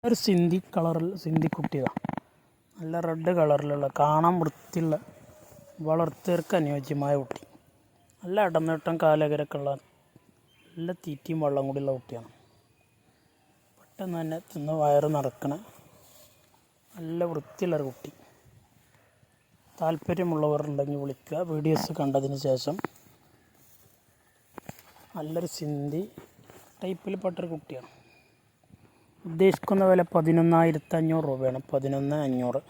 ഒരു സിന്ധി കളറിൽ സിന്ധി കുട്ടിയാണ്. നല്ല റെഡ് കളറിലുള്ള കാണാൻ വൃത്തിയുള്ള വളർത്തേർക്ക് അനുയോജ്യമായ കുട്ടി. നല്ല ഇടനീട്ടം കാലകരൊക്കെ ഉള്ള നല്ല തീറ്റയും വെള്ളം കൂടിയുള്ള കുട്ടിയാണ്. പെട്ടെന്ന് തന്നെ തിന്ന് വയറ് നിറക്കണ നല്ല വൃത്തിയുള്ളൊരു കുട്ടി. താല്പര്യമുള്ളവർ ഉണ്ടെങ്കിൽ വിളിക്കുക. വീഡിയോസ് കണ്ടതിന് ശേഷം. നല്ലൊരു സിന്ധി ടൈപ്പിൽപ്പെട്ടൊരു കുട്ടിയാണ്. ഉദ്ദേശിക്കുന്ന വില 11,500 രൂപയാണ്. 11,500.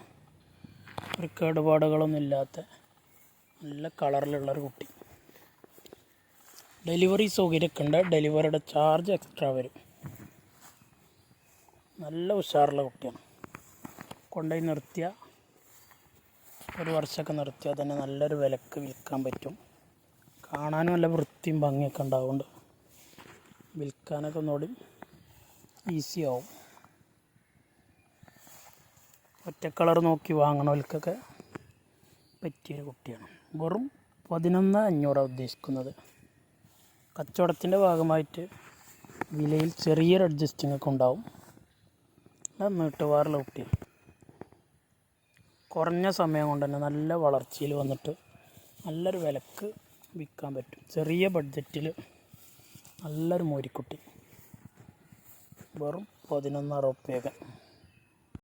ഒരു കേടുപാടുകളൊന്നും ഇല്ലാത്ത നല്ല കളറിലുള്ളൊരു കുട്ടി. ഡെലിവറി സൗകര്യമൊക്കെ ഉണ്ട്. ഡെലിവറിയുടെ ചാർജ് എക്സ്ട്രാ വരും. നല്ല ഉഷാറുള്ള കുട്ടിയാണ്. കൊണ്ടുപോയി നിർത്തിയ ഒരു വർഷമൊക്കെ നിർത്തിയാൽ തന്നെ നല്ലൊരു വിലക്ക് വിൽക്കാൻ പറ്റും. കാണാനും നല്ല വൃത്തിയും ഭംഗിയൊക്കെ ഉണ്ടാവുകൊണ്ട് വിൽക്കാനൊക്കെ ഒന്നുകൂടി ഈസി ആവും. ഒറ്റ കളർ നോക്കി വാങ്ങണവർക്കൊക്കെ പറ്റിയൊരു കുട്ടിയാണ്. വെറും 11,500 ഉദ്ദേശിക്കുന്നത്. കച്ചവടത്തിൻ്റെ ഭാഗമായിട്ട് വിലയിൽ ചെറിയൊരു അഡ്ജസ്റ്റിംഗ് ഒക്കെ ഉണ്ടാവും. അത് നീട്ടുവാറുള്ള കുട്ടിയാണ്. കുറഞ്ഞ സമയം കൊണ്ട് തന്നെ നല്ല വളർച്ചയിൽ വന്നിട്ട് നല്ലൊരു വിലക്ക് വിൽക്കാൻ പറ്റും. ചെറിയ ബഡ്ജറ്റിൽ നല്ലൊരു മോരിക്കുട്ടി. വെറും 11,000 രൂപയൊക്കെ.